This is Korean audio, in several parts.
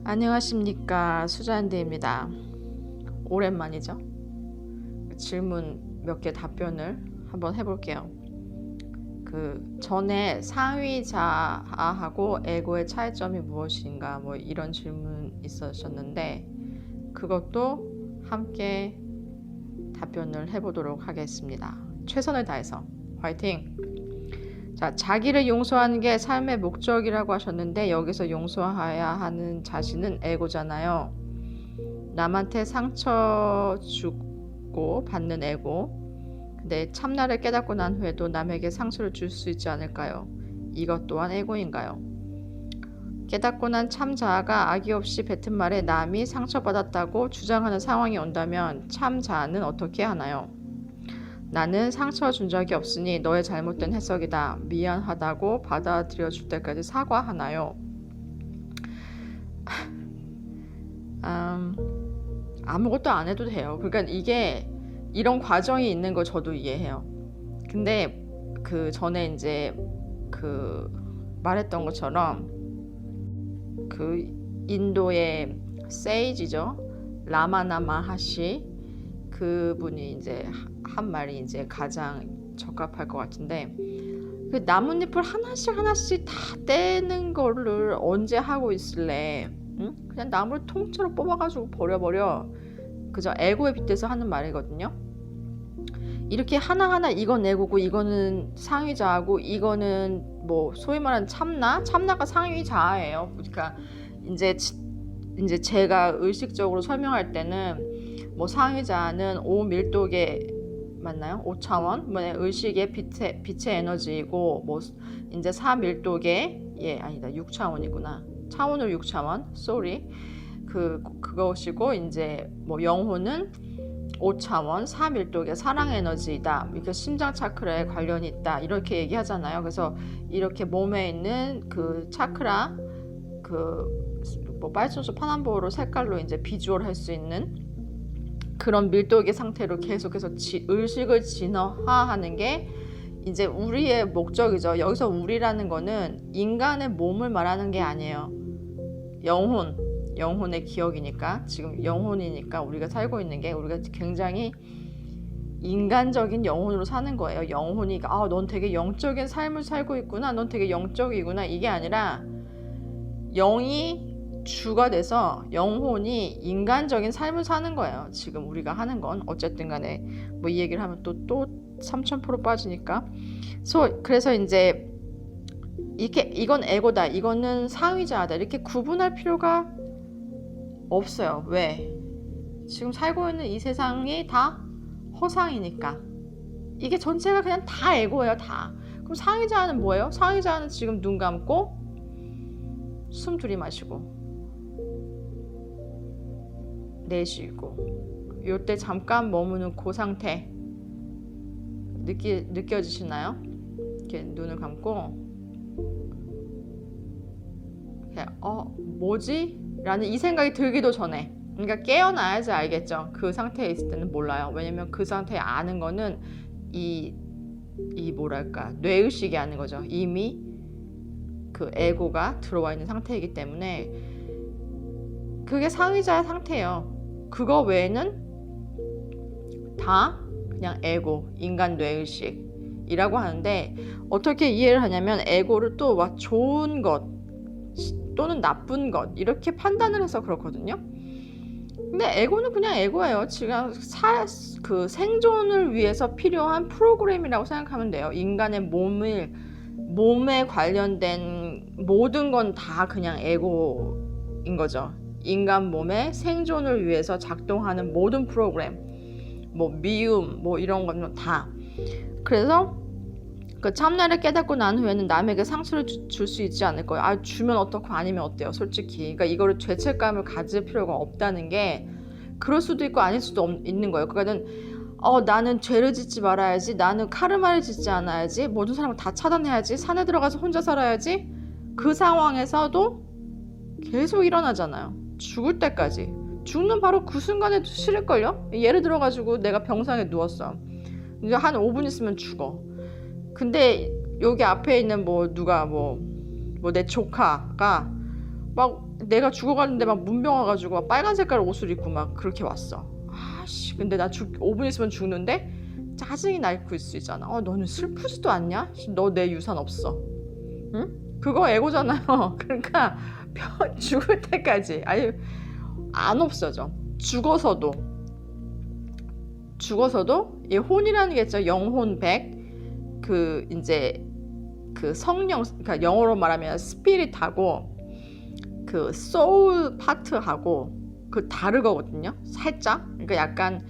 안녕하십니까, 수잔디입니다. 오랜만이죠. 질문 몇 개 답변을 한번 해볼게요. 전에 상위자아하고 에고의 차이점이 무엇인가 뭐 이런 질문 있으셨는데 그것도 함께 답변을 해보도록 하겠습니다. 최선을 다해서 화이팅! 자, 자기를 용서하는 게 삶의 목적이라고 하셨는데 여기서 용서해야 하는 자신은 에고잖아요. 남한테 상처 주고 받는 에고. 근데 참나를 깨닫고 난 후에도 남에게 상처를 줄 수 있지 않을까요? 이것 또한 에고인가요? 깨닫고 난 참자아가 악의 없이 뱉은 말에 남이 상처받았다고 주장하는 상황이 온다면 참자아는 어떻게 하나요? 나는 상처 준 적이 없으니 너의 잘못된 해석이다. 미안하다고 받아들여 줄 때까지 사과하나요? 아무것도 안 해도 돼요. 그러니까 이게 이런 과정이 있는 거 저도 이해해요. 근데 전에 이제 말했던 것처럼 인도의 세이지죠. 라마나 마하시 그분이 이제 한 말이 이제 가장 적합할 것 같은데 나뭇잎을 하나씩 다 떼는 거를 언제 하고 있을래? 응? 그냥 나무를 통째로 뽑아가지고 버려버려. 그저 에고에 빗대서 하는 말이거든요. 이렇게 하나하나 이건 에고고 이거는 상위자하고 이거는 뭐 소위 말하는 참나가 상위자예요. 그러니까 이제 제가 의식적으로 설명할 때는 뭐 상위자는 5밀도계 맞나요? 5차원 뭐 의식의 빛의 에너지이고 뭐 이제 4밀도계 아니다 6차원이구나. 차원으로 6차원 sorry 그것이고 이제 뭐 영혼은 5차원 4밀도계 사랑 에너지이다. 이렇게 심장 차크라에 관련이 있다. 이렇게 얘기하잖아요. 그래서 이렇게 몸에 있는 차크라 뭐 빨간색 파남보로 색깔로 이제 비주얼 할 수 있는 그런 밀도계 상태로 계속해서 의식을 진화하는 게 이제 우리의 목적이죠. 여기서 우리라는 거는 인간의 몸을 말하는 게 아니에요. 영혼의 기억이니까 지금 영혼이니까 우리가 살고 있는 게 우리가 굉장히 인간적인 영혼으로 사는 거예요. 영혼이 넌 되게 영적인 삶을 살고 있구나. 넌 되게 영적이구나. 이게 아니라 영이 주가 돼서 영혼이 인간적인 삶을 사는 거예요. 지금 우리가 하는 건 어쨌든 간에 뭐 이 얘기를 하면 또 3000% 빠지니까. 그래서 이제 이건 에고다. 이거는 상위자다. 이렇게 구분할 필요가 없어요. 왜? 지금 살고 있는 이 세상이 다 허상이니까. 이게 전체가 그냥 다 에고예요. 다. 그럼 상위자는 뭐예요? 상위자는 지금 눈 감고 숨 들이마시고 내쉬고 요때 잠깐 머무는 그 상태 느껴지시나요? 이렇게 눈을 감고 뭐지? 라는 이 생각이 들기도 전에 그러니까 깨어나야지 알겠죠. 그 상태에 있을 때는 몰라요. 왜냐면 그 상태에 아는 거는 이 뭐랄까 뇌의식이 아는 거죠. 이미 에고가 들어와 있는 상태이기 때문에 그게 상위자의 상태예요. 그거 외에는 다 그냥 에고, 인간 뇌의식이라고 하는데 어떻게 이해를 하냐면 에고를 또 막 좋은 것 또는 나쁜 것 이렇게 판단을 해서 그렇거든요. 근데 에고는 그냥 에고예요. 지금 생존을 위해서 필요한 프로그램이라고 생각하면 돼요. 인간의 몸에 관련된 모든 건 다 그냥 에고인 거죠. 인간 몸의 생존을 위해서 작동하는 모든 프로그램, 뭐 미움, 뭐 이런 건 다. 그래서 참나를 깨닫고 난 후에는 남에게 상처를 줄 수 있지 않을 거예요. 주면 어떻고 아니면 어때요, 솔직히. 그러니까 이거를 죄책감을 가질 필요가 없다는 게 그럴 수도 있고 아닐 수도 있는 거예요. 그러니까는 나는 죄를 짓지 말아야지, 나는 카르마를 짓지 않아야지, 모든 사람을 다 차단해야지, 산에 들어가서 혼자 살아야지. 그 상황에서도 계속 일어나잖아요. 죽을 때까지. 죽는 바로 그 순간에도 싫을걸요? 예를 들어가지고 내가 병상에 누웠어. 이제 한 5분 있으면 죽어. 근데 여기 앞에 있는 누가 내 조카가 막 내가 죽어가는데 막 문병 와가지고 막 빨간 색깔 옷을 입고 막 그렇게 왔어. 아씨, 근데 나 5분 있으면 죽는데 짜증이 날 수 있잖아. 너는 슬프지도 않냐? 너 내 유산 없어. 응? 그거 에고잖아요. 그러니까 죽을 때까지 아니 안 없어져. 죽어서도 이 혼이라는 게 있죠. 영혼 백, 그 이제 그 성령, 그러니까 영어로 말하면 스피릿하고 그 소울 파트하고 그 다르거든요. 살짝. 그러니까 약간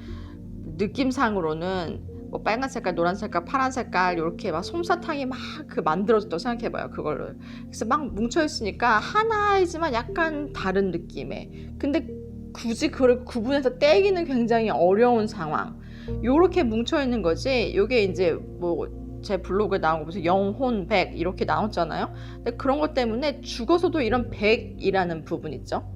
느낌상으로는 뭐 빨간 색깔, 노란 색깔, 파란 색깔 이렇게 막 솜사탕이 막 그 만들어졌다고 생각해봐요. 그걸로. 그래서 막 뭉쳐 있으니까 하나이지만 약간 다른 느낌의. 근데 굳이 그걸 구분해서 떼기는 굉장히 어려운 상황. 요렇게 뭉쳐 있는 거지. 요게 이제 뭐 제 블로그에 나온 거 보세요. 영혼 백 이렇게 나왔잖아요. 근데 그런 것 때문에 죽어서도 이런 백이라는 부분 있죠.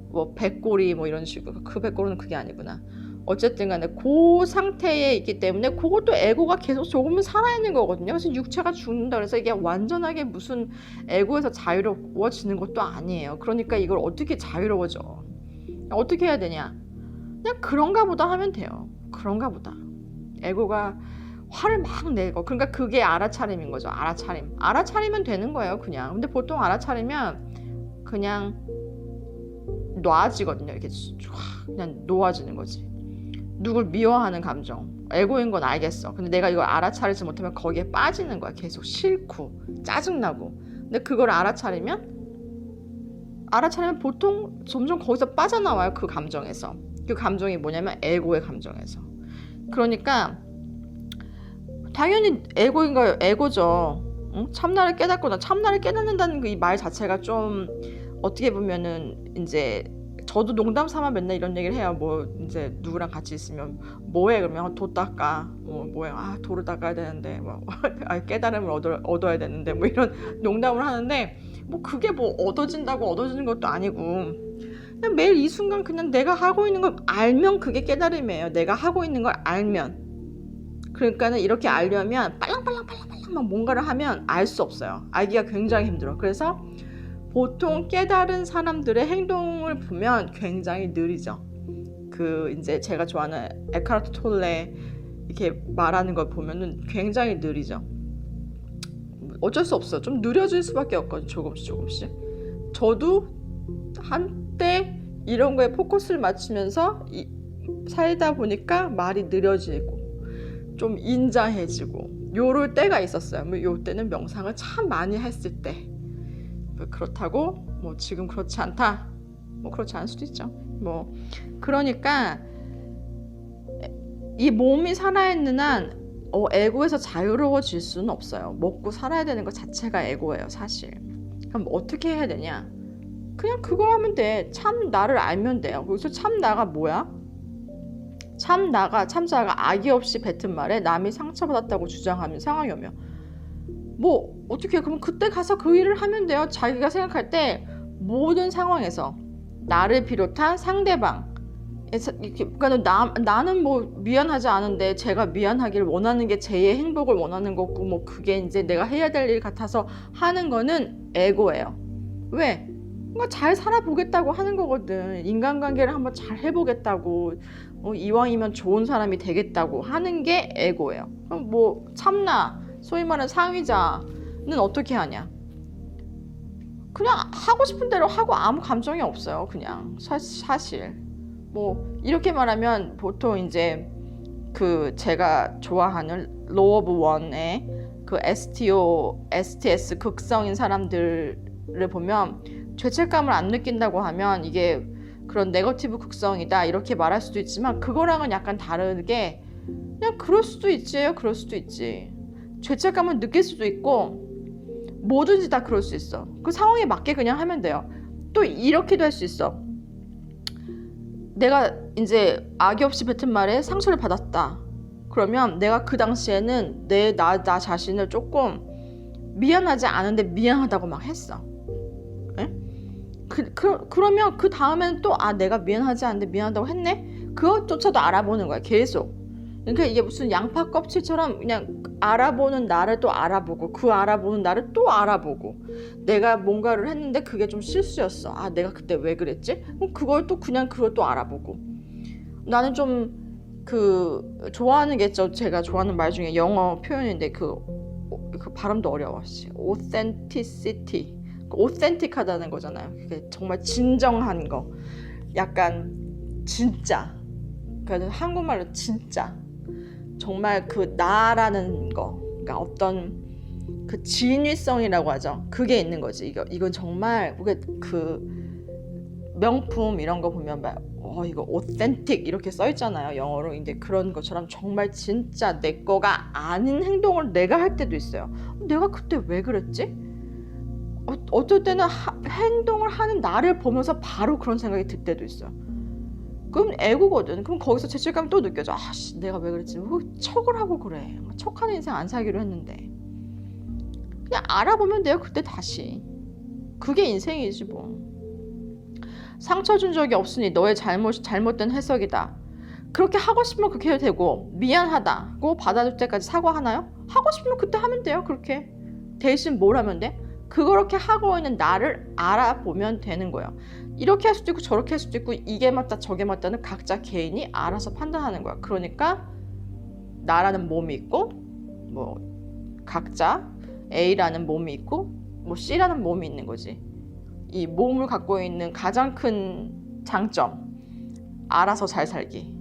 뭐 백골이 뭐 이런 식으로. 그 백골은 그게 아니구나. 어쨌든 간에 그 상태에 있기 때문에 그것도 에고가 계속 조금은 살아있는 거거든요. 그래서 육체가 죽는다 그래서 이게 완전하게 무슨 에고에서 자유로워지는 것도 아니에요. 그러니까 이걸 어떻게 자유로워져? 어떻게 해야 되냐? 그냥 그런가 보다 하면 돼요. 그런가 보다. 에고가 화를 막 내고, 그러니까 그게 알아차림인 거죠. 알아차리면 되는 거예요, 그냥. 근데 보통 알아차리면 그냥 놔지거든요. 이렇게 그냥 놓아지는 거지. 누굴 미워하는 감정, 에고인 건 알겠어. 근데 내가 이걸 알아차리지 못하면 거기에 빠지는 거야. 계속 싫고 짜증나고. 근데 그걸 알아차리면 보통 점점 거기서 빠져나와요. 그 감정에서. 그 감정이 뭐냐면 에고의 감정에서. 그러니까 당연히 에고인 거예요. 에고죠. 응? 참나를 깨닫는다는 그 이 말 자체가 좀 어떻게 보면은 이제 저도 농담 삼아 맨날 이런 얘기를 해요. 뭐 이제 누구랑 같이 있으면 뭐해 그러면 도 닦아. 뭐해 도를 닦아야 되는데 뭐 깨달음을 얻어야 되는데 뭐 이런 농담을 하는데 뭐 그게 뭐 얻어지는 것도 아니고 그냥 매일 이 순간 그냥 내가 하고 있는 걸 알면 그게 깨달음이에요. 내가 하고 있는 걸 알면. 그러니까는 이렇게 알려면 빨랑빨랑 막 뭔가를 하면 알 수 없어요. 알기가 굉장히 힘들어. 그래서 보통 깨달은 사람들의 행동을 보면 굉장히 느리죠. 그 이제 제가 좋아하는 에카르트 톨레 이렇게 말하는 걸 보면은 굉장히 느리죠. 어쩔 수 없어. 좀 느려질 수밖에 없거든요. 조금씩. 저도 한때 이런 거에 포커스를 맞추면서 살다 보니까 말이 느려지고 좀 인자해지고 요럴 때가 있었어요. 요 때는 명상을 참 많이 했을 때. 그렇다고 뭐 지금 그렇지 않다. 뭐 그렇지 않을 수도 있죠. 뭐 그러니까 이 몸이 살아있는 한 에고에서 자유로워질 수는 없어요. 먹고 살아야 되는 것 자체가 에고예요, 사실. 그럼 어떻게 해야 되냐? 그냥 그거 하면 돼. 참 나를 알면 돼요. 거기서 참 나가 뭐야? 참자가 악의 없이 뱉은 말에 남이 상처받았다고 주장하는 상황이 오면 뭐 어떻게 해? 그럼 그때 가서 그 일을 하면 돼요. 자기가 생각할 때 모든 상황에서 나를 비롯한 상대방 그러니까 나는 뭐 미안하지 않은데 제가 미안하기를 원하는 게 제 행복을 원하는 거고 뭐 그게 이제 내가 해야 될 일 같아서 하는 거는 에고예요. 왜? 뭔가 잘 살아보겠다고 하는 거거든. 인간관계를 한번 잘 해보겠다고 이왕이면 좋은 사람이 되겠다고 하는 게 에고예요. 그럼 뭐 참나 소위 말하는 상위자는 어떻게 하냐? 그냥 하고 싶은 대로 하고 아무 감정이 없어요. 그냥 사실 뭐 이렇게 말하면 보통 이제 그 제가 좋아하는 로 오브 원의 그 STS 극성인 사람들을 보면 죄책감을 안 느낀다고 하면 이게 그런 네거티브 극성이다 이렇게 말할 수도 있지만 그거랑은 약간 다르게 그냥 그럴 수도 있지. 죄책감을 느낄 수도 있고 뭐든지 다 그럴 수 있어. 그 상황에 맞게 그냥 하면 돼요. 또 이렇게도 할 수 있어. 내가 이제 악의 없이 뱉은 말에 상처를 받았다. 그러면 내가 그 당시에는 나 자신을 조금 미안하지 않은데 미안하다고 막 했어. 그러면 그 다음에는 또 내가 미안하지 않은데 미안하다고 했네? 그것조차도 알아보는 거야. 계속. 그러니까 이게 무슨 양파 껍질처럼 그냥 알아보는 나를 또 알아보고 그 알아보는 나를 또 알아보고 내가 뭔가를 했는데 그게 좀 실수였어. 아, 내가 그때 왜 그랬지? 그럼 그걸 또 그냥 그걸 또 알아보고. 나는 좀 좋아하는 게 있죠. 제가 좋아하는 말 중에 영어 표현인데 그 발음도 어려워. authenticity. authentic하다는 거잖아요. 그게 정말 진정한 거. 약간 진짜. 그러니까 한국말로 진짜. 정말 그 나라는 거. 그러니까 어떤 그 진위성이라고 하죠. 그게 있는 거지. 이건 정말 그 명품 이런 거 보면 막 이거 authentic 이렇게 써 있잖아요. 영어로. 근데 그런 것처럼 정말 진짜 내 거가 아닌 행동을 내가 할 때도 있어요. 내가 그때 왜 그랬지? 어떨 때는 행동을 하는 나를 보면서 바로 그런 생각이 들 때도 있어요. 그럼 에고거든. 그럼 거기서 죄책감이 또 느껴져. 아씨, 내가 왜 그랬지? 척을 하고 그래. 척하는 인생 안 살기로 했는데. 그냥 알아보면 돼요. 그때 다시. 그게 인생이지 뭐. 상처 준 적이 없으니 너의 잘못된 해석이다. 그렇게 하고 싶으면 그렇게 해도 되고, 미안하다고 받아줄 때까지 사과하나요? 하고 싶으면 그때 하면 돼요. 그렇게. 대신 뭘 하면 돼? 그렇게 하고 있는 나를 알아보면 되는 거예요. 이렇게 할 수도 있고 저렇게 할 수도 있고 이게 맞다 저게 맞다는 각자 개인이 알아서 판단하는 거야. 그러니까 나라는 몸이 있고 뭐 각자 A라는 몸이 있고 뭐 C라는 몸이 있는 거지. 이 몸을 갖고 있는 가장 큰 장점, 알아서 잘 살기.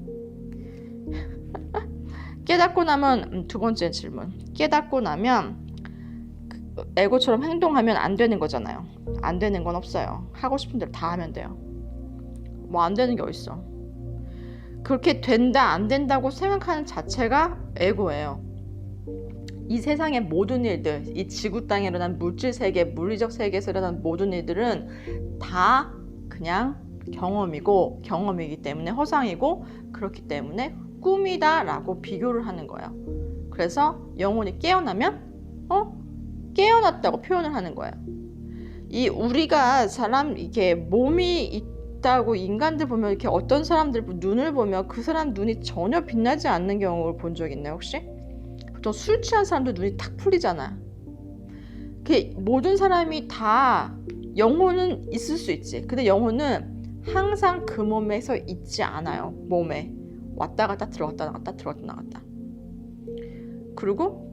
깨닫고 나면 두 번째 질문. 깨닫고 나면 에고처럼 행동하면 안 되는 거잖아요. 안 되는 건 없어요. 하고 싶은 대로 다 하면 돼요. 뭐 안 되는 게 어딨어. 그렇게 된다 안 된다고 생각하는 자체가 에고예요. 이 세상의 모든 일들, 이 지구 땅에 일어난 물질 세계, 물리적 세계에서 일어난 모든 일들은 다 그냥 경험이기 때문에 허상이고, 그렇기 때문에 꿈이다 라고 비교를 하는 거예요. 그래서 영혼이 깨어나면 깨어났다고 표현을 하는 거예요. 이 우리가 이렇게 몸이 있다고 인간들 보면 이렇게 어떤 사람들 눈을 보면 그 사람 눈이 전혀 빛나지 않는 경우를 본 적 있나요 혹시? 보통 술 취한 사람들 눈이 탁 풀리잖아. 모든 사람이 다 영혼은 있을 수 있지. 근데 영혼은 항상 그 몸에서 있지 않아요. 몸에 왔다 갔다 들어갔다 나갔다 들어갔다 나갔다. 그리고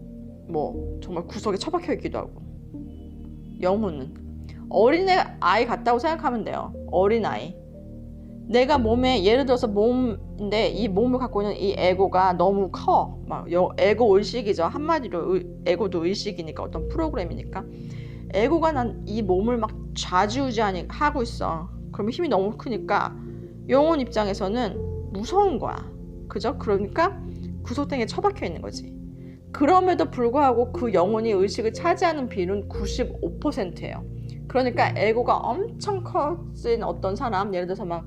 뭐 정말 구석에 처박혀 있기도 하고. 영혼은 어린애 아이 같다고 생각하면 돼요. 어린아이. 내가 몸에 예를 들어서 몸인데 이 몸을 갖고 있는 이 에고가 너무 커. 막 에고 의식이죠. 한마디로 에고도 의식이니까 어떤 프로그램이니까. 에고가 난 이 몸을 막 좌지우지하고 있어. 그러면 힘이 너무 크니까 영혼 입장에서는 무서운 거야. 그죠? 그러니까 구석탱이에 처박혀 있는 거지. 그럼에도 불구하고 그 영혼이 의식을 차지하는 비율은 95%예요. 그러니까 에고가 엄청 커진 어떤 사람, 예를 들어서 막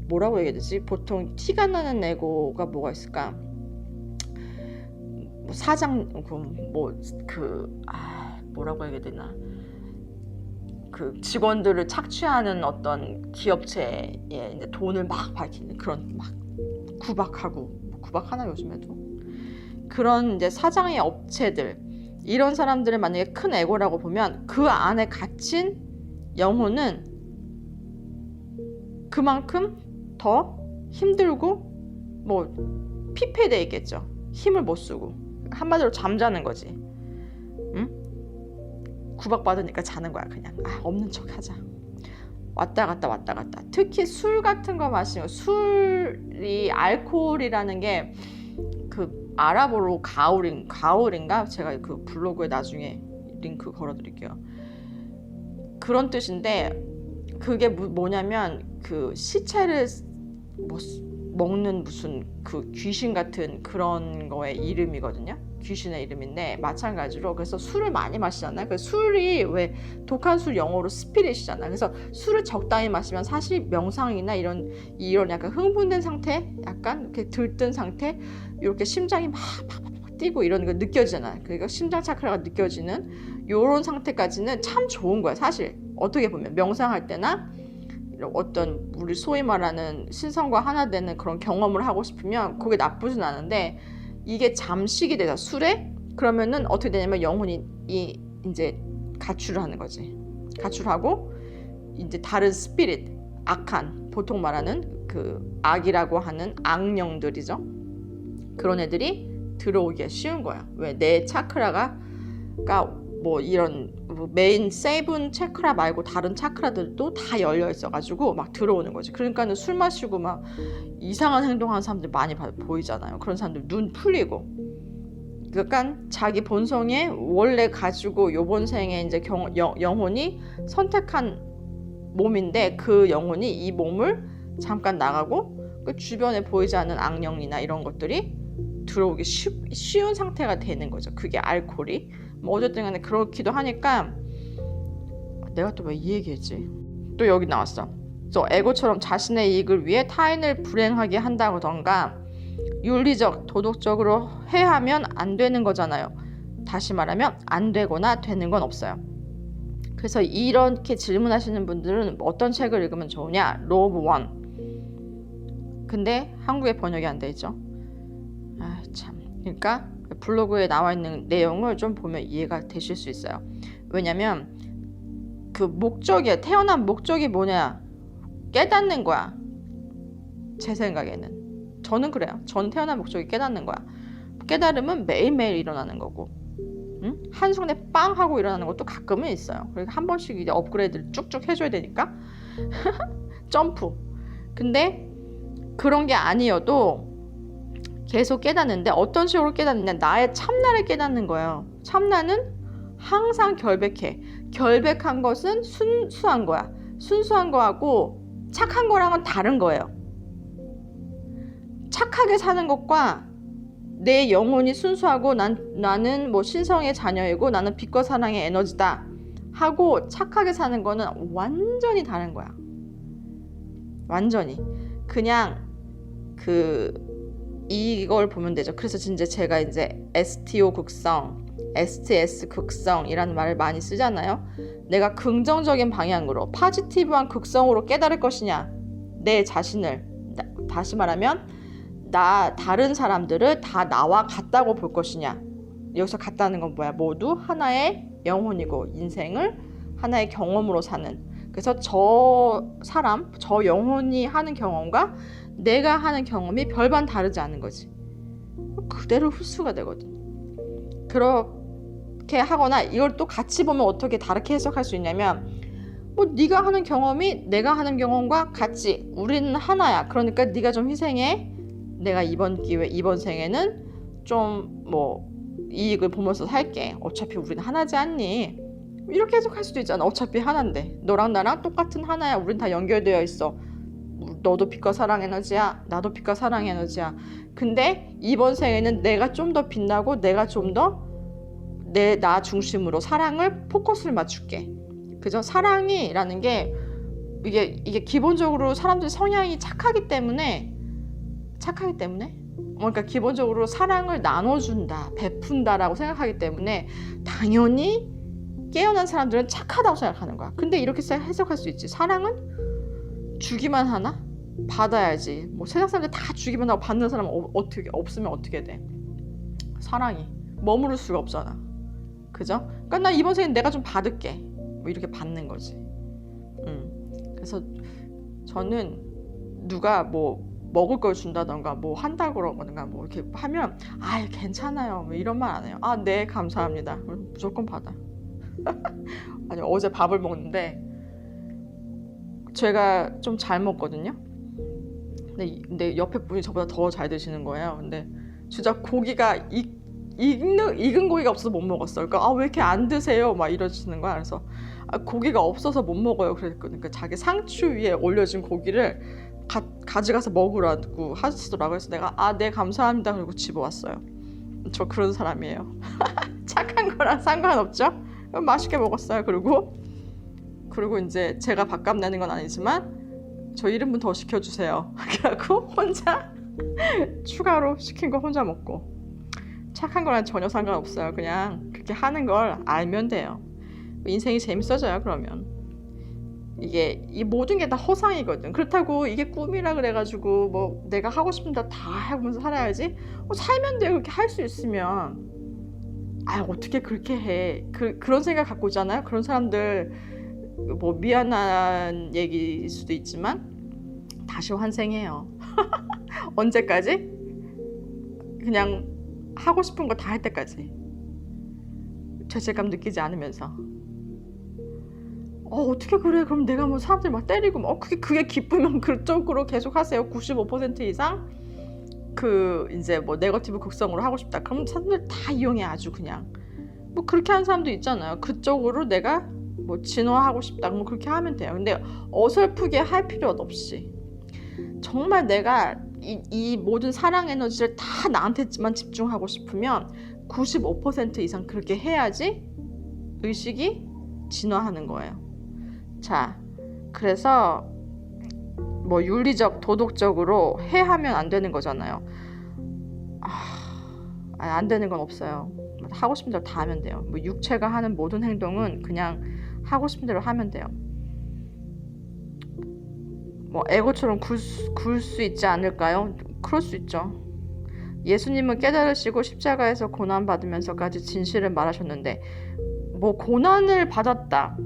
뭐라고 얘기해야 되지? 보통 티가 나는 에고가 뭐가 있을까? 뭐 사장, 뭐라고 얘기해야 되나? 그 직원들을 착취하는 어떤 기업체에 이제 돈을 막 밝히는 그런 막 구박하나 요즘에도? 그런 이제 사장의 업체들, 이런 사람들을 만약에 큰 에고라고 보면 그 안에 갇힌 영혼은 그만큼 더 힘들고 뭐 피폐돼 있겠죠. 힘을 못 쓰고 한마디로 잠자는 거지. 응? 구박받으니까 자는 거야. 그냥 없는 척 하자. 왔다 갔다. 특히 술 같은 거 마시는 거. 술이 알코올이라는 게 아랍어로 가울인가? 제가 그 블로그에 나중에 링크 걸어드릴게요. 그런 뜻인데 그게 뭐냐면 그 시체를 먹는 무슨 그 귀신 같은 그런 거의 이름이거든요. 귀신의 이름인데 마찬가지로 그래서 술을 많이 마시잖아요. 그 술이 왜 독한 술 영어로 스피릿이잖아요. 그래서 술을 적당히 마시면 사실 명상이나 이런 약간 흥분된 상태, 약간 이렇게 들뜬 상태, 이렇게 심장이 막 뛰고 이런 거 느껴지잖아요. 그러니까 심장 차크라가 느껴지는 이런 상태까지는 참 좋은 거야. 사실 어떻게 보면 명상할 때나 어떤 우리 소위 말하는 신성과 하나 되는 그런 경험을 하고 싶으면 그게 나쁘진 않은데 이게 잠식이 되죠. 술에. 그러면은 어떻게 되냐면 영혼이 이제 가출을 하는 거지. 가출하고 이제 다른 스피릿, 악한, 보통 말하는 그 악이라고 하는 악령들이죠. 그런 애들이 들어오기가 쉬운 거야. 왜? 내 차크라가 뭐 이런 메인 세븐 차크라 말고 다른 차크라들도 다 열려 있어가지고 막 들어오는 거지. 그러니까는 술 마시고 막 이상한 행동하는 사람들 많이 보이잖아요. 그런 사람들 눈 풀리고. 그러니까 자기 본성에 원래 가지고 요번 생에 이제 영혼이 선택한 몸인데 그 영혼이 이 몸을 잠깐 나가고 그 주변에 보이지 않는 악령이나 이런 것들이 들어오기 쉬운 상태가 되는 거죠. 그게 알코올이. 뭐 어쨌든 간에 그렇기도 하니까 내가 또 왜 이 얘기했지? 또 여기 나왔어. 저 에고처럼 자신의 이익을 위해 타인을 불행하게 한다던가 윤리적, 도덕적으로 해하면 안 되는 거잖아요. 다시 말하면 안 되거나 되는 건 없어요. 그래서 이렇게 질문하시는 분들은 어떤 책을 읽으면 좋으냐? 로브 원. 근데 한국에 번역이 안 돼 있죠. 아, 참. 그러니까 블로그에 나와 있는 내용을 좀 보면 이해가 되실 수 있어요. 왜냐면 그 목적이, 태어난 목적이 뭐냐? 깨닫는 거야. 제 생각에는. 저는 그래요. 저는 태어난 목적이 깨닫는 거야. 깨달음은 매일매일 일어나는 거고, 응? 한순간에 빵 하고 일어나는 것도 가끔은 있어요. 그러니까 한 번씩 이제 업그레이드를 쭉쭉 해줘야 되니까 점프. 근데 그런 게 아니어도 계속 깨닫는데 어떤 식으로 깨닫느냐? 나의 참나를 깨닫는 거예요. 참나는 항상 결백해. 결백한 것은 순수한 거야. 순수한 거하고 착한 거랑은 다른 거예요. 착하게 사는 것과 내 영혼이 순수하고 나는 뭐 신성의 자녀이고 나는 빛과 사랑의 에너지다 하고 착하게 사는 거는 완전히 다른 거야. 완전히. 그냥 이걸 보면 되죠. 그래서 진짜 제가 이제 STO 극성, STS 극성이라는 말을 많이 쓰잖아요. 내가 긍정적인 방향으로 포지티브한 극성으로 깨달을 것이냐, 내 자신을, 다시 말하면 다른 사람들을 다 나와 같다고 볼 것이냐. 여기서 같다는 건 뭐야? 모두 하나의 영혼이고 인생을 하나의 경험으로 사는. 그래서 저 영혼이 하는 경험과 내가 하는 경험이 별반 다르지 않은 거지. 그대로 흡수가 되거든. 그렇게 하거나 이걸 또 같이 보면 어떻게 다르게 해석할 수 있냐면, 뭐 네가 하는 경험이 내가 하는 경험과 같이 우리는 하나야. 그러니까 네가 좀 희생해. 내가 이번 생에는 좀 뭐 이익을 보면서 살게. 어차피 우리는 하나지 않니? 이렇게 해석할 수도 있잖아. 어차피 하나인데 너랑 나랑 똑같은 하나야. 우린 다 연결되어 있어. 너도 빛과 사랑 에너지야. 나도 빛과 사랑 에너지야. 근데 이번 생에는 내가 좀 더 빛나고 내가 좀 더 나 중심으로 사랑을 포커스를 맞출게. 그죠? 사랑이라는 게 이게 기본적으로 사람들 성향이 착하기 때문에 그러니까 기본적으로 사랑을 나눠준다, 베푼다라고 생각하기 때문에 당연히 깨어난 사람들은 착하다고 생각하는 거야. 근데 이렇게 해석할 수 있지. 사랑은 주기만 하나? 받아야지. 뭐 세상 사람들 다 주기만 하고 받는 사람은 없으면 어떻게 돼? 사랑이 머무를 수가 없잖아. 그죠? 그러니까 나 이번 생엔 내가 좀 받을게. 뭐 이렇게 받는 거지. 그래서 저는 누가 뭐 먹을 걸 준다던가 뭐 한다고 그러거든가 뭐 이렇게 하면 괜찮아요 뭐 이런 말 안 해요. 네 감사합니다. 무조건 받아. 아니 어제 밥을 먹는데 제가 좀 잘 먹거든요. 근데 옆에 분이 저보다 더 잘 드시는 거예요. 근데 진짜 고기가 익은 고기가 없어서 못 먹었어요. 그러니까 왜 이렇게 안 드세요? 막 이러시는 거야. 그래서 고기가 없어서 못 먹어요. 그러니까 자기 상추 위에 올려진 고기를 가져가서 먹으라고 하시더라고요. 그래서 내가 네 감사합니다. 그리고 집어왔어요. 저 그런 사람이에요. 착한 거랑 상관없죠? 맛있게 먹었어요. 그리고 이제 제가 밥값 내는 건 아니지만 저 1인분 더 시켜주세요. 그래갖고 혼자 추가로 시킨 거 혼자 먹고. 착한 거랑 전혀 상관없어요. 그냥 그렇게 하는 걸 알면 돼요. 인생이 재밌어져요. 그러면 이게 이 모든 게 다 허상이거든. 그렇다고 이게 꿈이라 그래가지고 뭐 내가 하고 싶은 대로 다 해보면서 살아야지. 살면 돼. 그렇게 할 수 있으면. 어떻게 그렇게 해. 그런 생각 갖고 있잖아요. 그런 사람들 뭐 미안한 얘기일 수도 있지만 다시 환생해요. 언제까지? 그냥 하고 싶은 거 다 할 때까지. 죄책감 느끼지 않으면서. 어떻게 그래? 그럼 내가 뭐 사람들 막 때리고 그게 기쁘면 그쪽으로 계속 하세요. 95% 이상 이제 뭐 네거티브 극성으로 하고 싶다. 그럼 사람들 다 이용해. 아주 그냥 뭐 그렇게 하는 사람도 있잖아요. 그쪽으로 내가 뭐 진화하고 싶다. 그럼 그렇게 하면 돼요. 근데 어설프게 할 필요 없이 정말 내가 이 모든 사랑 에너지를 다 나한테만 집중하고 싶으면 95% 이상 그렇게 해야지 의식이 진화하는 거예요. 자, 그래서 뭐 윤리적, 도덕적으로 해하면 안 되는 거잖아요. 안 되는 건 없어요. 하고 싶은 대로 다 하면 돼요. 뭐 육체가 하는 모든 행동은 그냥 하고 싶은 대로 하면 돼요. 뭐 에고처럼 굴 수 있지 않을까요? 그럴 수 있죠. 예수님은 깨달으시고 십자가에서 고난받으면서까지 진실을 말하셨는데 뭐 고난을 받았다.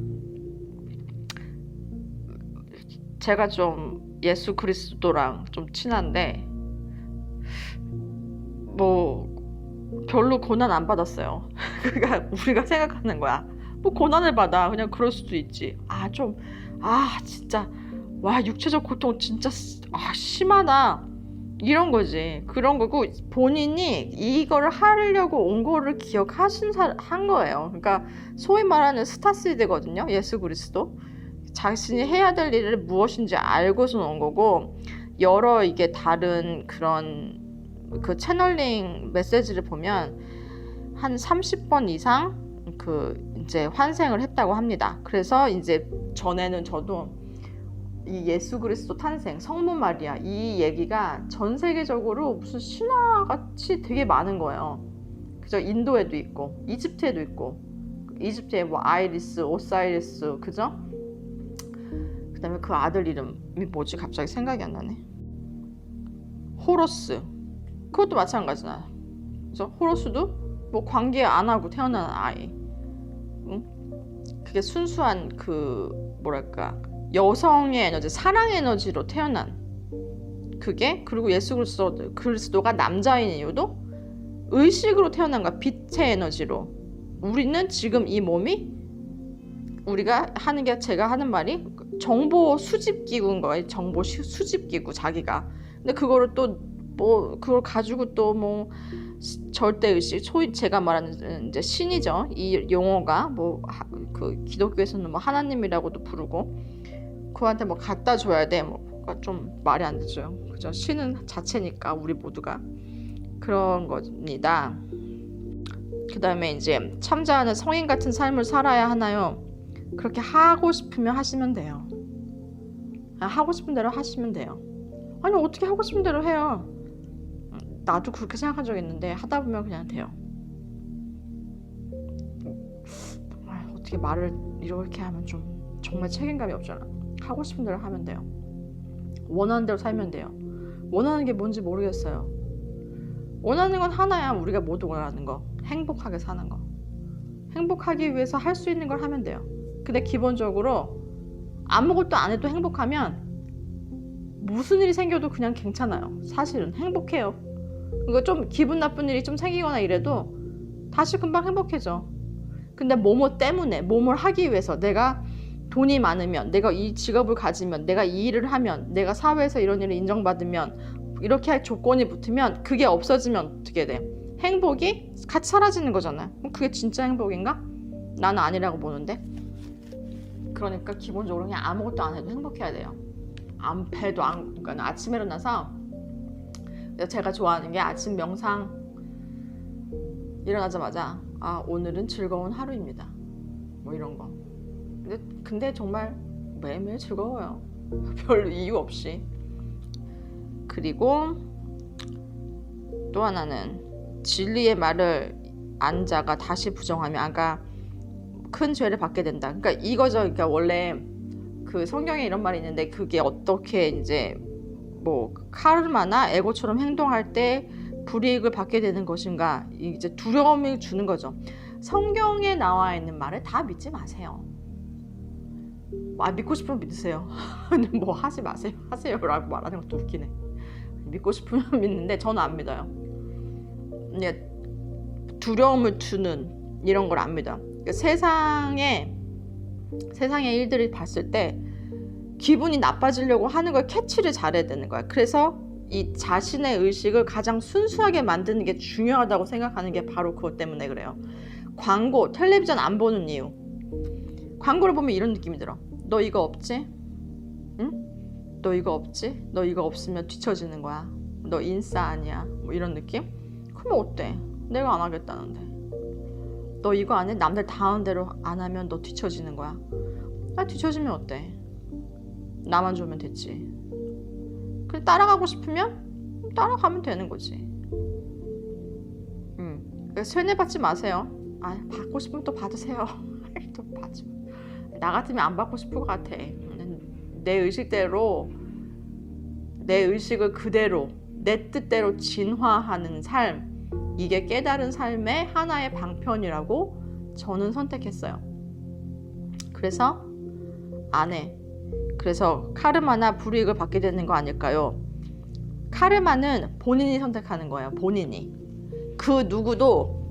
제가 좀 예수 그리스도랑 좀 친한데 뭐 별로 고난 안 받았어요. 그러니까 우리가 생각하는 거야. 뭐 고난을 받아. 그냥 그럴 수도 있지. 진짜 와 육체적 고통 진짜 심하다. 이런 거지. 그런 거고 본인이 이거를 하려고 온 거를 한 거예요. 그러니까 소위 말하는 스타시드거든요. 예수 그리스도. 자신이 해야 될 일을 무엇인지 알고서 온 거고 여러 이게 다른 그런 그 채널링 메시지를 보면 한 30번 이상 이제 환생을 했다고 합니다. 그래서 이제 전에는 저도 이 예수 그리스도 탄생, 성모 마리아 이 얘기가 전 세계적으로 무슨 신화같이 되게 많은 거예요. 그죠? 인도에도 있고 이집트에도 있고 이집트에 뭐 아이리스, 오사이리스 그죠? 그 다음에 그 아들 이름이 뭐지? 갑자기 생각이 안 나네. 호로스 그것도 마찬가지잖아. 그래서 호로스도 뭐 관계 안 하고 태어난 아이. 응? 그게 순수한 뭐랄까 여성의 에너지, 사랑 에너지로 태어난 그게 그리고 예수 그리스도가 남자인 이유도 의식으로 태어난 거야. 빛의 에너지로. 우리는 지금 이 몸이 우리가 하는 게 제가 하는 말이 정보 수집 기구인 거예요. 정보 수집 기구 자기가. 근데 그거를 또 뭐 그걸 가지고 또 뭐 절대 의식, 소위 제가 말하는 이제 신이죠. 이 용어가 뭐 기독교에서는 뭐 하나님이라고도 부르고 그한테 뭐 갖다 줘야 돼. 뭐가 좀 말이 안 되죠. 그죠? 신은 자체니까 우리 모두가 그런 겁니다. 그 다음에 이제 참자하는 성인 같은 삶을 살아야 하나요? 그렇게 하고 싶으면 하시면 돼요. 하고 싶은 대로 하시면 돼요. 아니 어떻게 하고 싶은 대로 해요? 나도 그렇게 생각한 적 있는데 하다 보면 그냥 돼요. 어떻게 말을 이렇게 하면 좀 정말 책임감이 없잖아. 하고 싶은 대로 하면 돼요. 원하는 대로 살면 돼요. 원하는 게 뭔지 모르겠어요. 원하는 건 하나야. 우리가 모두 원하는 거. 행복하게 사는 거. 행복하기 위해서 할 수 있는 걸 하면 돼요. 근데 기본적으로 아무것도 안 해도 행복하면 무슨 일이 생겨도 그냥 괜찮아요. 사실은 행복해요. 이거 좀 기분 나쁜 일이 좀 생기거나 이래도 다시 금방 행복해져. 근데 뭐뭐 때문에 뭐뭘 하기 위해서 내가 돈이 많으면 내가 이 직업을 가지면 내가 이 일을 하면 내가 사회에서 이런 일을 인정받으면 이렇게 할 조건이 붙으면 그게 없어지면 어떻게 돼? 행복이 같이 사라지는 거잖아요. 그럼 그게 진짜 행복인가? 나는 아니라고 보는데. 그러니까 기본적으로 그냥 아무것도 안 해도 행복해야 돼요. 그러니까 아침에 일어나서 제가 좋아하는 게 아침 명상. 일어나자마자 오늘은 즐거운 하루입니다. 뭐 이런 거. 근데 정말 매일매일 즐거워요. 별 이유 없이. 그리고 또 하나는 진리의 말을 안 자가 다시 부정하면 아까 큰 죄를 받게 된다. 그러니까 이거죠. 그러니까 원래 그 성경에 이런 말이 있는데 그게 어떻게 이제 뭐 카르마나 에고처럼 행동할 때 불이익을 받게 되는 것인가, 이제 두려움을 주는 거죠. 성경에 나와 있는 말을 다 믿지 마세요. 믿고 싶으면 믿으세요. 뭐 하지 마세요. 하세요라고 말하는 것도 웃기네. 믿고 싶으면 믿는데 저는 안 믿어요. 두려움을 주는 이런 걸 안 믿어요. 그러니까 세상의 일들을 봤을 때 기분이 나빠지려고 하는 걸 캐치를 잘해야 되는 거야. 그래서 이 자신의 의식을 가장 순수하게 만드는 게 중요하다고 생각하는 게 바로 그것 때문에 그래요. 광고, 텔레비전 안 보는 이유. 광고를 보면 이런 느낌이 들어. 너 이거 없지? 응? 너 이거 없지? 너 이거 없으면 뒤처지는 거야. 너 인싸 아니야. 뭐 이런 느낌? 그러면 어때? 내가 안 하겠다는데. 너 이거 안 해? 남들 다 하는 대로 안 하면 너 뒤처지는 거야. 뒤처지면 어때? 나만 좋으면 됐지. 그래, 따라가고 싶으면 따라가면 되는 거지. 세뇌받지 마세요. 받고 싶으면 또 받으세요. 또 받지. 나 같으면 안 받고 싶을 것 같아. 내 의식대로, 내 의식을 그대로 내 뜻대로 진화하는 삶, 이게 깨달은 삶의 하나의 방편이라고 저는 선택했어요. 그래서 안 해. 그래서 카르마나 불이익을 받게 되는 거 아닐까요? 카르마는 본인이 선택하는 거예요. 본인이. 그 누구도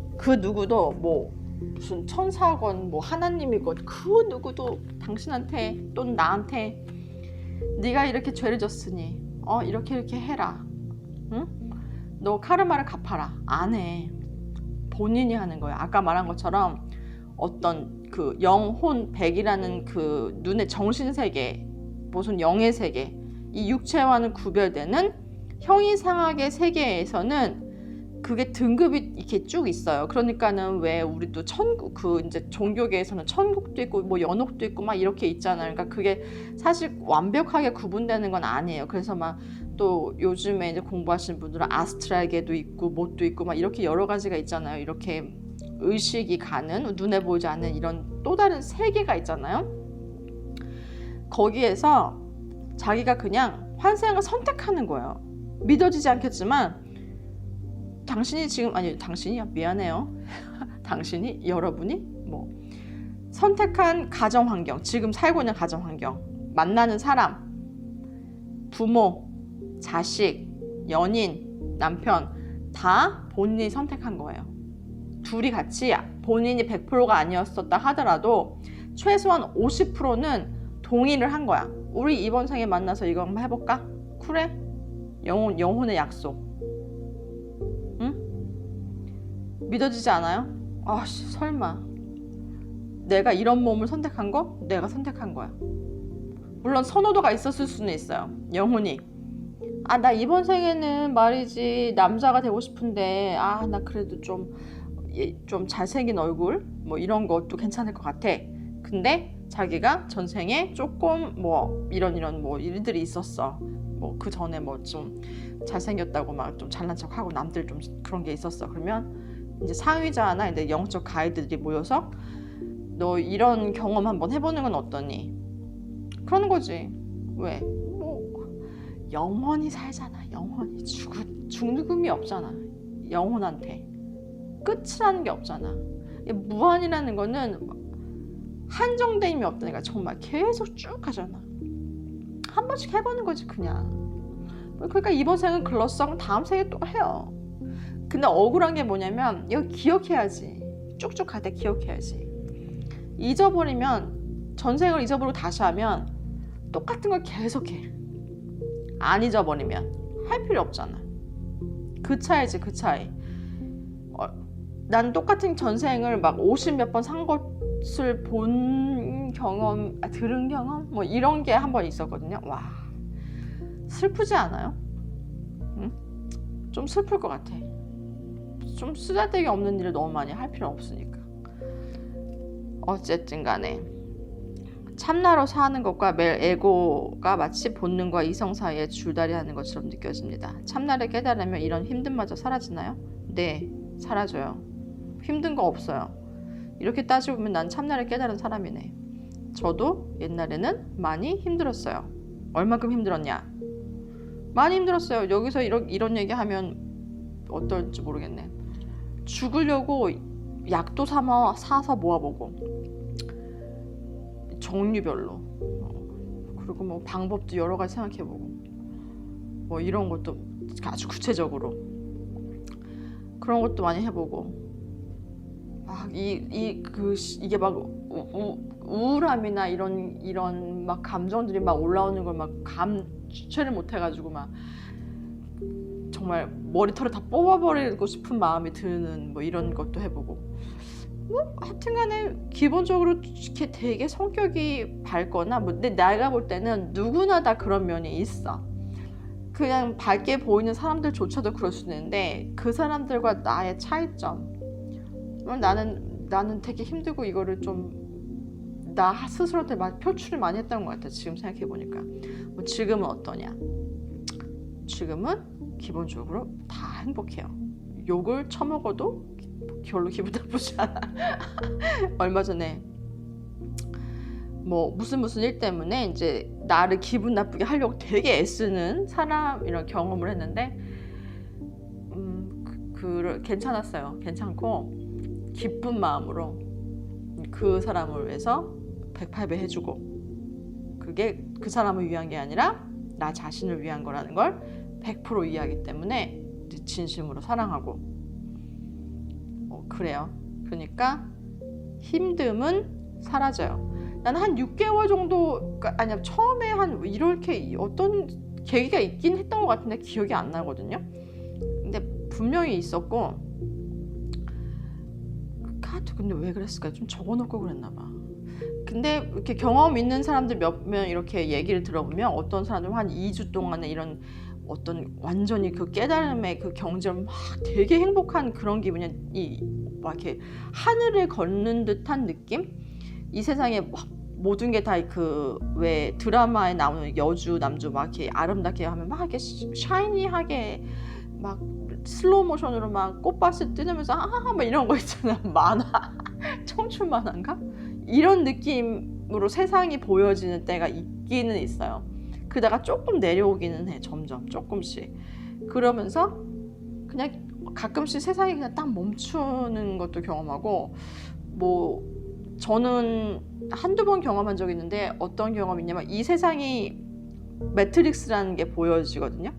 뭐 무슨 천사건 뭐 하나님이건 그 누구도 당신한테 또는 나한테 네가 이렇게 죄를 졌으니 이렇게 해라. 응? 너 카르마를 갚아라. 안 해. 본인이 하는 거야. 아까 말한 것처럼 어떤 그 영혼 백이라는 그 눈의 정신세계, 무슨 영의 세계, 이 육체와는 구별되는 형이상학의 세계에서는 그게 등급이 이렇게 쭉 있어요. 그러니까는 왜 우리도 천국, 그 이제 종교계에서는 천국도 있고 뭐 연옥도 있고 막 이렇게 있잖아요. 그러니까 그게 사실 완벽하게 구분되는 건 아니에요. 그래서 막 또 요즘에 이제 공부하시는 분들은 아스트랄계도 있고 뭣도 있고 막 이렇게 여러 가지가 있잖아요. 이렇게 의식이 가는, 눈에 보이지 않는 이런 또 다른 세계가 있잖아요. 거기에서 자기가 그냥 환생을 선택하는 거예요. 믿어지지 않겠지만 당신이 지금, 아니 당신이야, 미안해요. 당신이, 여러분이 뭐 선택한 가정환경, 지금 살고 있는 가정환경, 만나는 사람, 부모, 자식, 연인, 남편 다 본인이 선택한 거예요. 둘이 같이 본인이 100%가 아니었었다 하더라도 최소한 50%는 동의를 한 거야. 우리 이번 생에 만나서 이거 한번 해볼까? 그래? 영혼의 약속. 응? 믿어지지 않아요? 설마 내가 이런 몸을 선택한 거? 내가 선택한 거야. 물론 선호도가 있었을 수는 있어요. 영혼이 나 이번 생에는 말이지 남자가 되고 싶은데 나 그래도 좀 잘생긴 얼굴 뭐 이런 것도 괜찮을 것 같아. 근데 자기가 전생에 조금 뭐 이런 뭐 일들이 있었어. 뭐 그 전에 뭐 좀 잘생겼다고 막 좀 잘난 척하고 남들 좀 그런 게 있었어. 그러면 이제 상위자나 이제 영적 가이드들이 모여서 너 이런 경험 한번 해보는 건 어떠니? 그러는 거지. 왜? 뭐 영원히 살잖아. 영원히 죽음이 없잖아. 영혼한테 끝이라는 게 없잖아. 무한이라는 거는 한정됨이 없다니까. 정말 계속 쭉 가잖아. 한 번씩 해보는 거지 그냥. 그러니까 이번 생은 글렀어. 다음 생에 또 해요. 근데 억울한 게 뭐냐면 이거 기억해야지. 쭉쭉 갈 때 기억해야지. 잊어버리면, 전생을 잊어버리고 다시 하면 똑같은 걸 계속해. 안 잊어버리면 할 필요 없잖아. 그 차이지, 그 차이. 난 똑같은 전생을 막 50몇 번 산 것을 본 경험, 들은 경험? 뭐 이런 게 한 번 있었거든요. 와, 슬프지 않아요? 응? 좀 슬플 것 같아. 좀 쓰잘데기 없는 일을 너무 많이 할 필요 없으니까. 어쨌든 간에 참나로 사는 것과 매일 에고가 마치 본능과 이성 사이에 줄다리 하는 것처럼 느껴집니다. 참나를 깨달으면 이런 힘듦마저 사라지나요? 네, 사라져요. 힘든 거 없어요. 이렇게 따지고 보면 난 참나를 깨달은 사람이네. 저도 옛날에는 많이 힘들었어요. 얼만큼 힘들었냐? 많이 힘들었어요. 여기서 이런 얘기하면 어떨지 모르겠네. 죽으려고 약도 사서 모아보고, 종류별로, 그리고 뭐 방법도 여러 가지 생각해보고, 뭐 이런 것도 아주 구체적으로 그런 것도 많이 해보고, 이게 막 우울함이나 이런 막 감정들이 막 올라오는 걸 막 주체를 못 해가지고 막 정말 머리털을 다 뽑아버리고 싶은 마음이 드는 뭐 이런 것도 해보고, 뭐 하여튼간에 기본적으로 이렇게 되게 성격이 밝거나 뭐, 근데 내가 볼 때는 누구나 다 그런 면이 있어. 그냥 밝게 보이는 사람들조차도 그럴 수 있는데, 그 사람들과 나의 차이점, 나는 되게 힘들고 이거를 좀 나 스스로한테 표출을 많이 했던 것 같아. 지금 생각해 보니까. 뭐 지금은 어떠냐? 지금은 기본적으로 다 행복해요. 욕을 처먹어도 별로 기분 나쁘지 않아. 얼마 전에 뭐 무슨 일 때문에 이제 나를 기분 나쁘게 하려고 되게 애쓰는 사람 이런 경험을 했는데, 괜찮았어요. 괜찮고 기쁜 마음으로 그 사람을 위해서 108배 해주고, 그게 그 사람을 위한 게 아니라 나 자신을 위한 거라는 걸 100% 이해하기 때문에 진심으로 사랑하고, 그래요. 그러니까 힘듦은 사라져요. 나는 한 6개월 정도, 아니야, 처음에 한 이렇게 어떤 계기가 있긴 했던 것 같은데 기억이 안 나거든요. 근데 분명히 있었고, 근데 왜 그랬을까? 좀 적어놓고 그랬나 봐. 근데 이렇게 경험 있는 사람들 몇 명 이렇게 얘기를 들어보면, 어떤 사람들은 한 2주 동안에 이런 어떤 완전히 그 깨달음의 그 경지를 막 되게 행복한 그런 기분이, 막 이렇게 하늘을 걷는 듯한 느낌? 이 세상에 모든 게 다 그 왜 드라마에 나오는 여주 남주 막 이렇게 아름답게 하면 막 이렇게 샤이니하게 막 슬로우 모션으로 막 꽃밭을 뜯으면서 막 이런 거 있잖아. 만화 청춘 만화인가? 이런 느낌으로 세상이 보여지는 때가 있기는 있어요. 그러다가 조금 내려오기는 해. 점점 조금씩. 그러면서 그냥 가끔씩 세상이 그냥 딱 멈추는 것도 경험하고, 뭐 저는 한두 번 경험한 적이 있는데, 어떤 경험이 있냐면 이 세상이 매트릭스라는 게 보여지거든요.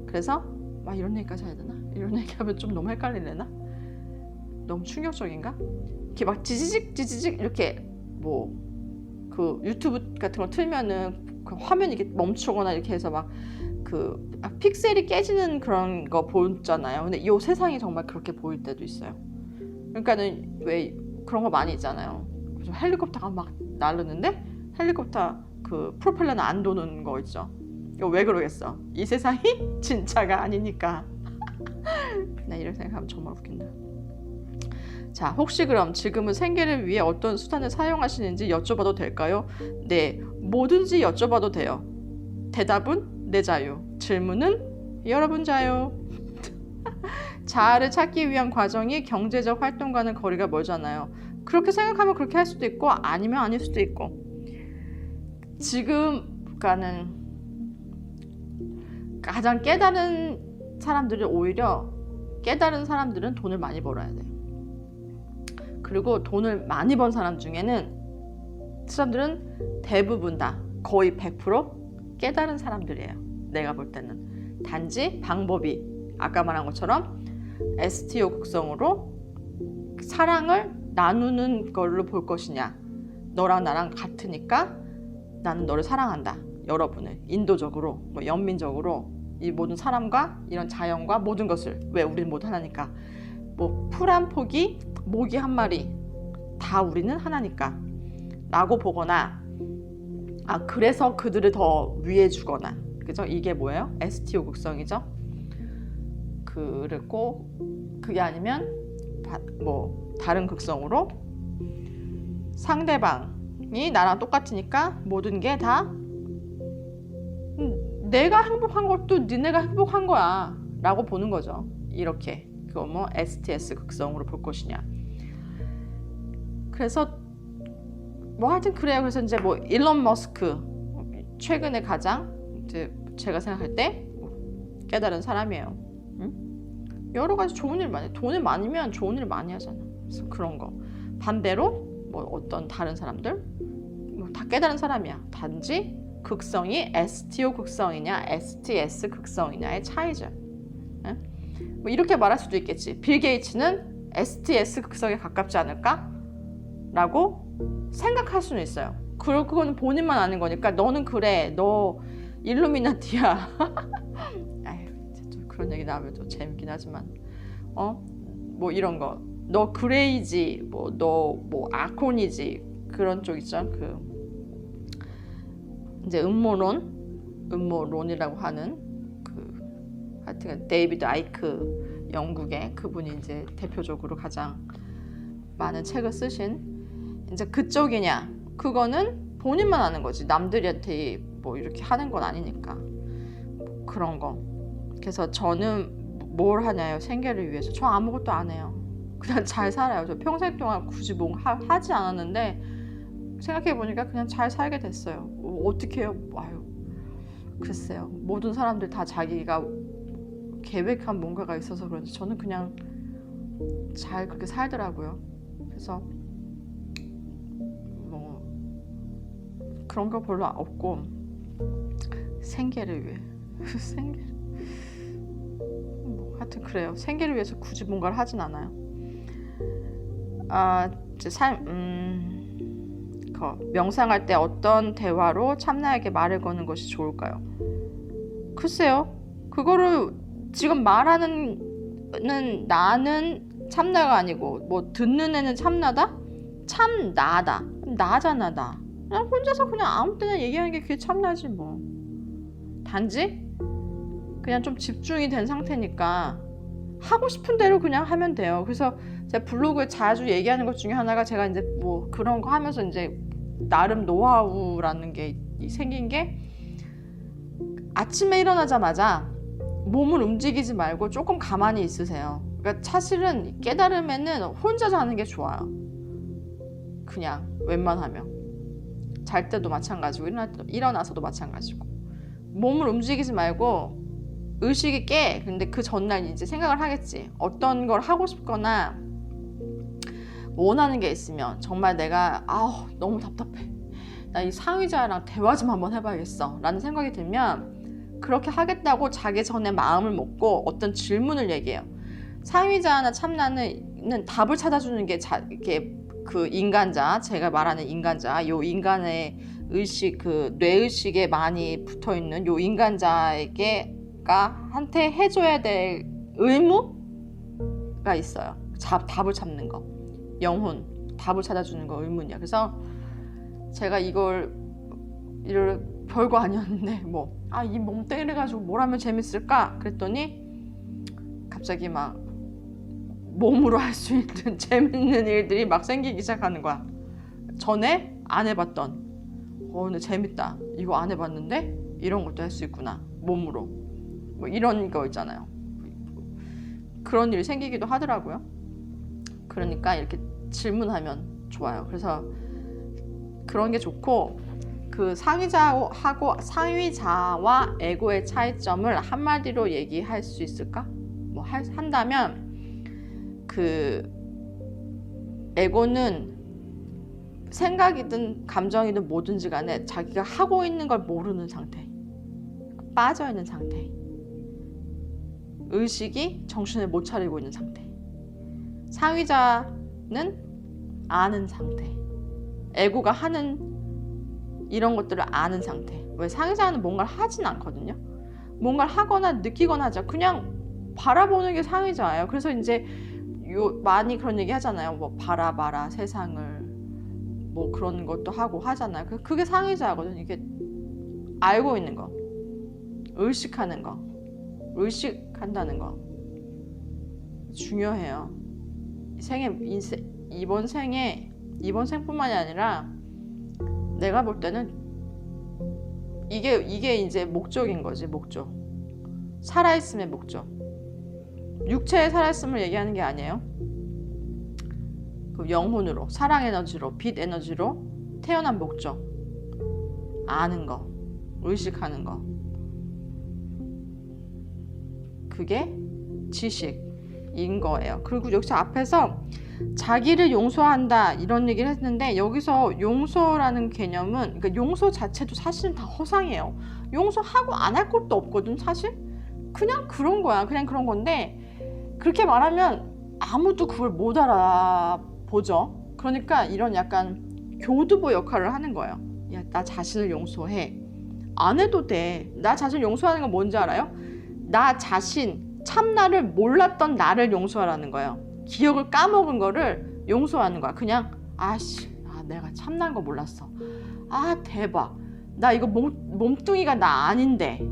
그래서 막 이런 얘기까지 해야 되나? 이런 얘기하면 좀 너무 헷갈리려나? 너무 충격적인가? 이렇게 막 지지직 이렇게 뭐 그 유튜브 같은 거 틀면은 그 화면이 이렇게 멈추거나 이렇게 해서 막 그 픽셀이 깨지는 그런 거 보잖아요. 근데 이 세상이 정말 그렇게 보일 때도 있어요. 그러니까는 왜 그런 거 많이 있잖아요. 그래서 헬리콥터가 막 날르는데 헬리콥터 그 프로펠러는 안 도는 거 있죠. 이거 왜 그러겠어? 이 세상이 진짜가 아니니까. 나 이런 생각하면 정말 웃긴다. 자, 혹시 그럼 지금은 생계를 위해 어떤 수단을 사용하시는지 여쭤봐도 될까요? 네, 뭐든지 여쭤봐도 돼요. 대답은 내 자유, 질문은 여러분 자유. 자아를 찾기 위한 과정이 경제적 활동과는 거리가 멀잖아요. 그렇게 생각하면 그렇게 할 수도 있고, 아니면 아닐 수도 있고. 지금 가는 가장 깨달은 사람들은 오히려, 깨달은 사람들은 돈을 많이 벌어야 돼요. 그리고 돈을 많이 번 사람 중에는 사람들은 대부분 다 거의 100% 깨달은 사람들이에요. 내가 볼 때는. 단지 방법이 아까 말한 것처럼 STO 극성으로 사랑을 나누는 걸로 볼 것이냐. 너랑 나랑 같으니까 나는 너를 사랑한다. 여러분을 인도적으로, 뭐 연민적으로 이 모든 사람과 이런 자연과 모든 것을, 왜 우리는 모두 하나니까, 뭐 풀 한 포기, 모기 한 마리 다 우리는 하나니까 라고 보거나, 그래서 그들을 더 위해 주거나, 그죠? 이게 뭐예요? STO 극성이죠. 그리고 그게 아니면 뭐 다른 극성으로 상대방이 나랑 똑같으니까 모든 게 다 내가 행복한 것도 니네가 행복한 거야 라고 보는 거죠. 이렇게. 그거 뭐 STS 극성으로 볼 것이냐. 그래서 뭐 하여튼 그래요. 그래서 이제 뭐 일론 머스크 최근에 가장 이제 제가 생각할 때 깨달은 사람이에요. 응? 여러 가지 좋은 일 많이, 돈이 많으면 좋은 일 많이 하잖아. 그래서 그런 거. 반대로 뭐 어떤 다른 사람들 뭐 다 깨달은 사람이야. 단지 극성이 STO 극성이냐 STS 극성이냐의 차이죠. 응? 뭐 이렇게 말할 수도 있겠지. 빌 게이츠는 STS 극성에 가깝지 않을까? 라고 생각할 수는 있어요. 그거는 본인만 아는 거니까 너는 그래. 너 일루미나티야. 아유, 좀 그런 얘기 나오면 좀 재밌긴 하지만 뭐 이런 거. 너 그레이지. 뭐 너 뭐 아콘이지. 그런 쪽 있죠. 그 이제 음모론이라고 하는 그 하여튼 데이비드 아이크 영국의 그분이 이제 대표적으로 가장 많은 책을 쓰신 이제 그쪽이냐 그거는 본인만 아는 거지 남들한테 뭐 이렇게 하는 건 아니니까 뭐 그런 거. 그래서 저는 뭘 하냐요? 생계를 위해서. 저 아무것도 안 해요. 그냥 잘 살아요. 저 평생 동안 굳이 뭐 하지 않았는데 생각해보니까 그냥 잘 살게 됐어요. 어떻게 해요? 아유, 글쎄요. 모든 사람들 다 자기가 계획한 뭔가가 있어서 그런지 저는 그냥 잘 그렇게 살더라고요. 그래서 뭐 그런 거 별로 없고 생계를 위해 생계 뭐 하여튼 그래요. 생계를 위해서 굳이 뭔가를 하진 않아요. 이제 명상할 때 어떤 대화로 참나에게 말을 거는 것이 좋을까요? 글쎄요. 그거를 지금 말하는 나는 참나가 아니고 뭐 듣는 애는 참나다? 참나다. 나잖아 나. 그냥 혼자서 그냥 아무 때나 얘기하는 게 그게 참나지 뭐. 단지 그냥 좀 집중이 된 상태니까 하고 싶은 대로 그냥 하면 돼요. 그래서 제가 블로그에 자주 얘기하는 것 중에 하나가 제가 이제 뭐 그런 거 하면서 이제 나름 노하우라는 게 생긴 게 아침에 일어나자마자 몸을 움직이지 말고 조금 가만히 있으세요. 그러니까 사실은 깨달음에는 혼자 자는 게 좋아요. 그냥 웬만하면 잘 때도 마찬가지고 일어나서도 마찬가지고 몸을 움직이지 말고 의식이 깨. 근데 그 전날 이제 생각을 하겠지. 어떤 걸 하고 싶거나 원하는 게 있으면 정말 내가 너무 답답해. 나 이 상위자랑 대화 좀 한번 해봐야겠어 라는 생각이 들면 그렇게 하겠다고 자기 전에 마음을 먹고 어떤 질문을 얘기해요. 상위자나 참나는 답을 찾아주는 게 이렇게 그 인간자, 제가 말하는 인간자, 요 인간의 의식, 그 뇌의식에 많이 붙어있는 요 인간자에게가 한테 해줘야 될 의무가 있어요. 답을 찾는 거. 영혼, 답을 찾아주는 거 의문이야. 그래서 제가 이걸 별거 아니었는데 이 몸 때려가지고 뭘 하면 재밌을까? 그랬더니 갑자기 막 몸으로 할 수 있는 재밌는 일들이 막 생기기 시작하는 거야. 전에 안 해봤던 근데 재밌다. 이거 안 해봤는데 이런 것도 할 수 있구나. 몸으로. 뭐 이런 거 있잖아요. 그런 일이 생기기도 하더라고요. 그러니까 이렇게 질문하면 좋아요. 그래서 그런 게 좋고 그 상위자와 에고의 차이점을 한마디로 얘기할 수 있을까? 뭐 한다면 그 에고는 생각이든 감정이든 뭐든지 간에 자기가 하고 있는 걸 모르는 상태, 빠져 있는 상태, 의식이 정신을 못 차리고 있는 상태. 상위자는 아는 상태, 에고가 하는 이런 것들을 아는 상태. 왜 상위자는 뭔가를 하진 않거든요. 뭔가를 하거나 느끼거나 하죠. 그냥 바라보는 게 상위자예요. 그래서 이제 많이 그런 얘기 하잖아요. 뭐 바라봐라 세상을, 뭐 그런 것도 하고 하잖아요. 그게 상위자거든요. 이게 알고 있는 거, 의식하는 거, 의식한다는 거 중요해요. 이번 생뿐만이 아니라 내가 볼 때는 이게 이제 목적인 거지. 목적, 살아있음의 목적. 육체의 살아있음을 얘기하는 게 아니에요. 그 영혼으로, 사랑 에너지로, 빛 에너지로 태어난 목적, 아는 거, 의식하는 거. 그게 지식인 거예요. 그리고 여기서 앞에서 자기를 용서한다 이런 얘기를 했는데 여기서 용서라는 개념은 그러니까 용서 자체도 사실은 다 허상이에요. 용서하고 안 할 것도 없거든 사실. 그냥 그런 거야. 그냥 그런 건데 그렇게 말하면 아무도 그걸 못 알아보죠. 그러니까 이런 약간 교두보 역할을 하는 거예요. 야, 나 자신을 용서해. 안 해도 돼. 나 자신을 용서하는 건 뭔지 알아요? 나 자신, 참나를 몰랐던 나를 용서하라는 거예요. 기억을 까먹은 거를 용서하는 거야. 그냥 내가 참나인 거 몰랐어. 대박. 나 이거 몸뚱이가 나 아닌데.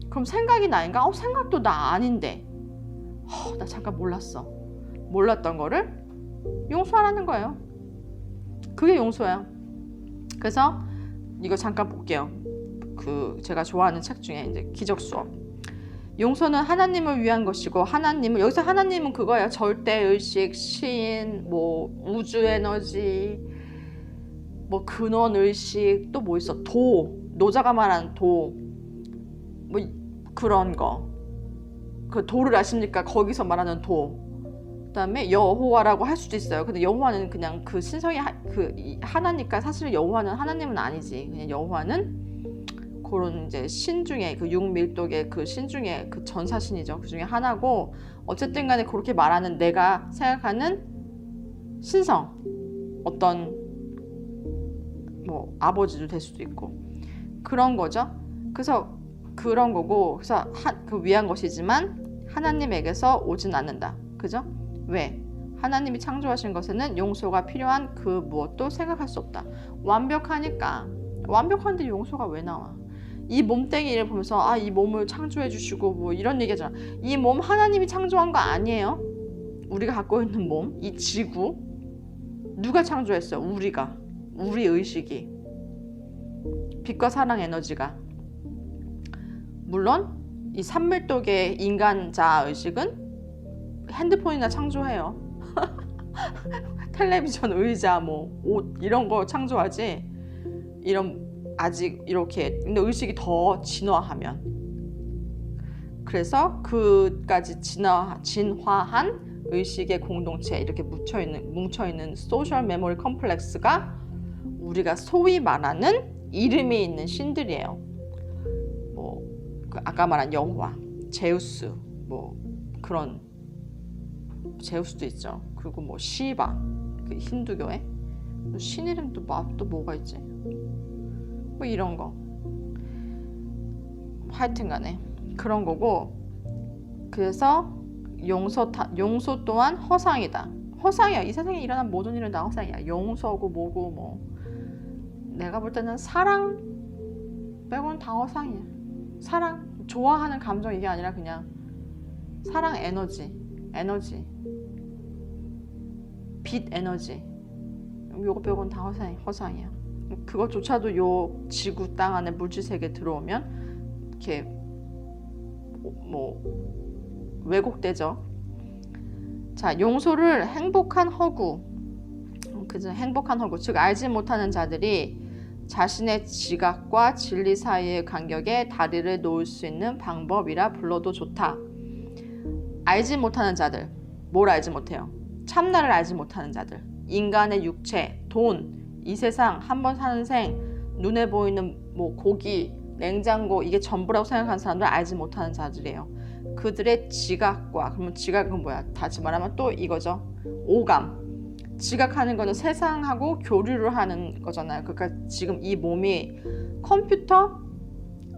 그럼 생각이 나인가? 생각도 나 아닌데. 나 잠깐 몰랐어. 몰랐던 거를 용서하라는 거예요. 그게 용서예요. 그래서 이거 잠깐 볼게요. 제가 좋아하는 책 중에 이제 기적 수업. 용서는 하나님을 위한 것이고 여기서 하나님은 그거예요. 절대의식, 신, 뭐 우주 에너지, 뭐 근원의식, 또 뭐 있어? 노자가 말하는 뭐 그런 거. 그 도를 아십니까? 거기서 말하는 그다음에 여호와라고 할 수도 있어요. 근데 여호와는 그냥 그 신성이 하나니까 사실 여호와는 하나님은 아니지. 그냥 여호와는 그런 이제 신 중에 그 육밀독의 그 신 중에 그 전사신이죠. 그 중에 하나고 어쨌든 간에 그렇게 말하는 내가 생각하는 신성, 어떤 뭐 아버지도 될 수도 있고 그런 거죠. 그래서 그런 거고 그래서 그 위한 것이지만 하나님에게서 오진 않는다. 그죠? 왜? 하나님이 창조하신 것에는 용서가 필요한 그 무엇도 생각할 수 없다. 완벽하니까. 완벽한데 용서가 왜 나와? 이 몸뚱이를 보면서 이 몸을 창조해 주시고 뭐 이런 얘기하잖아. 이 몸 하나님이 창조한 거 아니에요. 우리가 갖고 있는 몸, 이 지구 누가 창조했어요? 우리가. 우리 의식이. 빛과 사랑 에너지가. 물론 이 삼밀독의 인간자 의식은 핸드폰이나 창조해요. 텔레비전, 의자, 뭐 옷 이런 거 창조하지. 아직 이렇게 근데 의식이 더 진화하면 그래서 그까지 진화한 의식의 공동체 이렇게 뭉쳐있는 소셜 메모리 컴플렉스가 우리가 소위 말하는 이름이 있는 신들이에요. 뭐 아까 말한 여호와, 제우스 뭐 그런 제우스도 있죠. 그리고 뭐 시바 그 힌두교에 신 이름 또 뭐가 있지? 뭐 이런 거 하여튼 간에 그런 거고 그래서 용서 또한 허상이다. 허상이야. 이 세상에 일어난 모든 일은 다 허상이야. 용서고 뭐고 뭐 내가 볼 때는 사랑 빼고는 다 허상이야. 사랑 좋아하는 감정 이게 아니라 그냥 사랑 에너지 빛 에너지 요거 빼고는 다 허상이야. 그것조차도 요 지구 땅 안에 물질 세계에 들어오면 이렇게 뭐 왜곡되죠. 자, 용서를 행복한 허구, 즉 알지 못하는 자들이 자신의 지각과 진리 사이의 간격에 다리를 놓을 수 있는 방법이라 불러도 좋다. 알지 못하는 자들, 뭘 알지 못해요? 참나를 알지 못하는 자들, 인간의 육체, 돈, 이 세상, 한 번 사는 생, 눈에 보이는 뭐 고기, 냉장고 이게 전부라고 생각하는 사람들 알지 못하는 자들이에요. 그들의 지각과 그러면 지각은 뭐야? 다시 말하면 또 이거죠. 오감. 지각하는 거는 세상하고 교류를 하는 거잖아요. 그러니까 지금 이 몸이 컴퓨터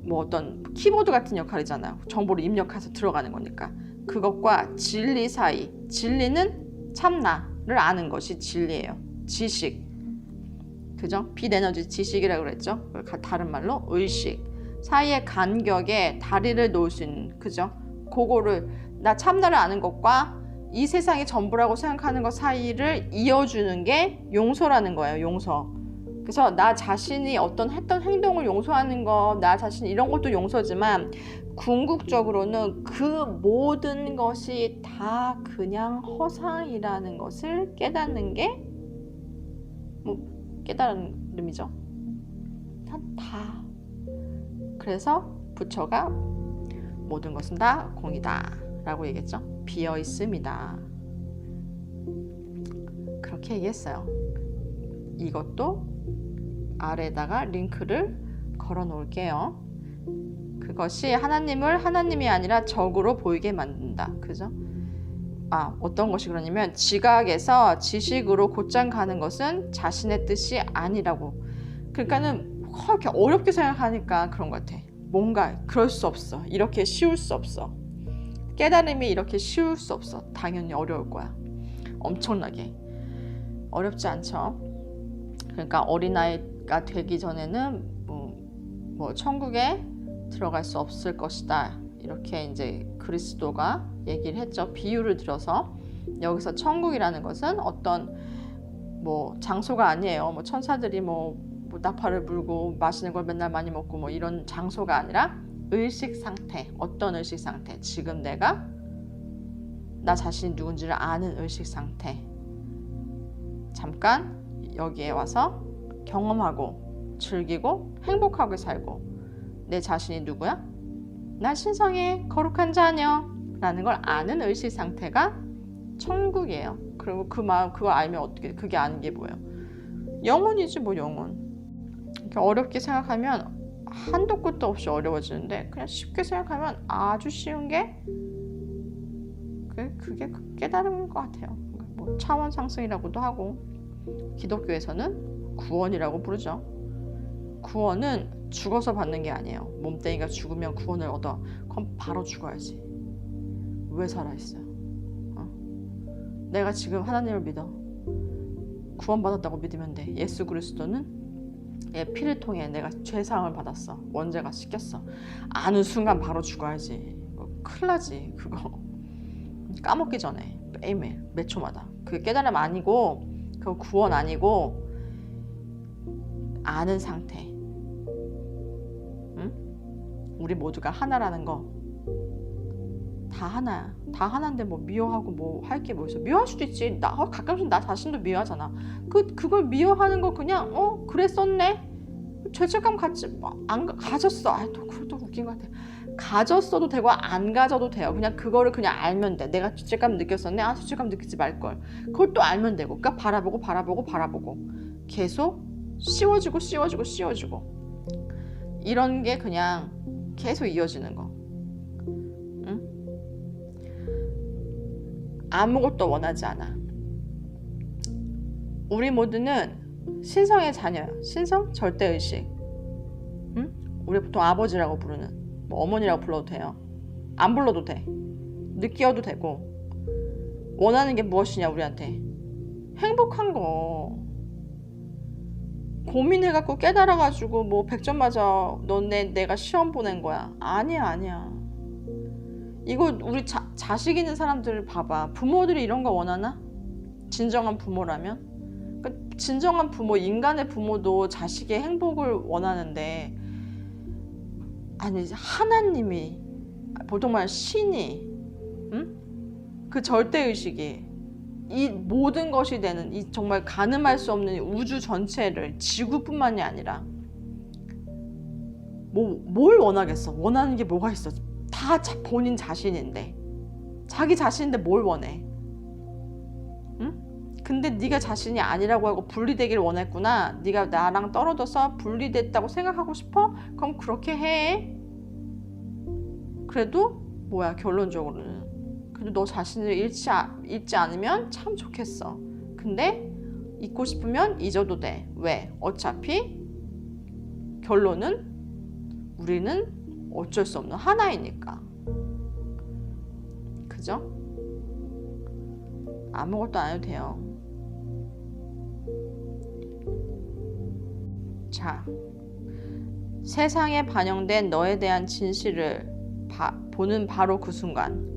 뭐 어떤 키보드 같은 역할이잖아요. 정보를 입력해서 들어가는 거니까. 그것과 진리 사이. 진리는 참나를 아는 것이 진리예요. 지식. 그죠? 빛 에너지 지식이라고 그랬죠. 다른 말로 의식. 사이의 간격에 다리를 놓을 수 있는 그죠? 그거를 나 참나를 아는 것과 이 세상이 전부라고 생각하는 것 사이를 이어주는 게 용서라는 거예요. 용서. 그래서 나 자신이 어떤 했던 행동을 용서하는 거, 나 자신 이런 것도 용서지만 궁극적으로는 그 모든 것이 다 그냥 허상이라는 것을 깨닫는 게 뭐 깨달음이죠. 다. 그래서 부처가 모든 것은 다 공이다 라고 얘기했죠. 비어 있습니다. 그렇게 얘기했어요. 이것도 아래에다가 링크를 걸어 놓을게요. 그것이 하나님을 하나님이 아니라 적으로 보이게 만든다. 그죠? 어떤 것이 그러냐면 지각에서 지식으로 곧장 가는 것은 자신의 뜻이 아니라고. 그러니까는 그렇게 어렵게 생각하니까 그런 것 같아. 뭔가 그럴 수 없어. 이렇게 쉬울 수 없어. 깨달음이 이렇게 쉬울 수 없어. 당연히 어려울 거야. 엄청나게. 어렵지 않죠? 그러니까 어린아이가 되기 전에는 뭐 천국에 들어갈 수 없을 것이다. 이렇게 이제 그리스도가 얘기를 했죠. 비유를 들어서 여기서 천국이라는 것은 어떤 뭐 장소가 아니에요. 뭐 천사들이 뭐 나팔을 불고 맛있는 걸 맨날 많이 먹고 뭐 이런 장소가 아니라 의식 상태. 어떤 의식 상태? 지금 내가 나 자신이 누군지를 아는 의식 상태. 잠깐 여기에 와서 경험하고 즐기고 행복하게 살고 내 자신이 누구야? 나 신성의 거룩한 자녀 라는 걸 아는 의식 상태가 천국이에요. 그리고 그 마음 그거 알면 어떻게 그게 아는 게 뭐예요? 영혼이지 뭐 영혼. 이렇게 어렵게 생각하면 한도 끝도 없이 어려워지는데 그냥 쉽게 생각하면 아주 쉬운 게 그게 깨달음인 것 같아요. 뭐 차원 상승이라고도 하고 기독교에서는 구원이라고 부르죠. 구원은 죽어서 받는 게 아니에요. 몸뚱이가 죽으면 구원을 얻어. 그럼 바로 죽어야지. 왜 살아있어요? 내가 지금 하나님을 믿어. 구원받았다고 믿으면 돼. 예수 그리스도는 피를 통해 내가 죄사함을 받았어. 원죄가 씻겼어. 아는 순간 바로 죽어야지. 큰일 나지 그거. 까먹기 전에 매일매일 몇 초마다. 그게 깨달음 아니고 그거 구원 아니고 아는 상태. 응? 우리 모두가 하나라는 거 다 하나야. 다 하나인데 뭐 미워하고 뭐 할 게 뭐 있어. 미워할 수도 있지. 가끔씩 나 자신도 미워하잖아. 그걸 미워하는 거 그냥 그랬었네. 죄책감 갖지 안 가졌어. 또 웃긴 것 같아. 가졌어도 되고 안 가져도 돼요. 그냥 그거를 그냥 알면 돼. 내가 죄책감 느꼈었네. 죄책감 느끼지 말걸. 그걸 또 알면 되고. 그러니까 바라보고 계속 씌워주고 이런 게 그냥 계속 이어지는 거. 응? 아무것도 원하지 않아. 우리 모두는 신성의 자녀야. 신성? 절대의식. 응? 우리 보통 아버지라고 부르는 뭐 어머니라고 불러도 돼요. 안 불러도 돼. 느끼어도 되고. 원하는 게 무엇이냐 우리한테. 행복한 거. 고민해갖고 깨달아가지고 뭐 100점 맞아. 내가 시험 보낸 거야. 아니야. 이거 우리 자식 있는 사람들 봐봐. 부모들이 이런 거 원하나? 진정한 부모라면? 그러니까 진정한 부모, 인간의 부모도 자식의 행복을 원하는데 아니 하나님이 보통 말하는 신이 그 절대의식이 이 모든 것이 되는 이 정말 가늠할 수 없는 우주 전체를 지구뿐만이 아니라 뭘 원하겠어? 원하는 게 뭐가 있어? 다 본인 자신인데 자기 자신인데 뭘 원해? 응? 근데 네가 자신이 아니라고 하고 분리되길 원했구나. 네가 나랑 떨어져서 분리됐다고 생각하고 싶어? 그럼 그렇게 해. 그래도 뭐야 결론적으로는 그래도 너 자신을 잃지 않으면 참 좋겠어. 근데 잊고 싶으면 잊어도 돼. 왜? 어차피 결론은 우리는 어쩔 수 없는 하나이니까. 그죠? 아무것도 안 해도 돼요. 자, 세상에 반영된 너에 대한 진실을 보는 바로 그 순간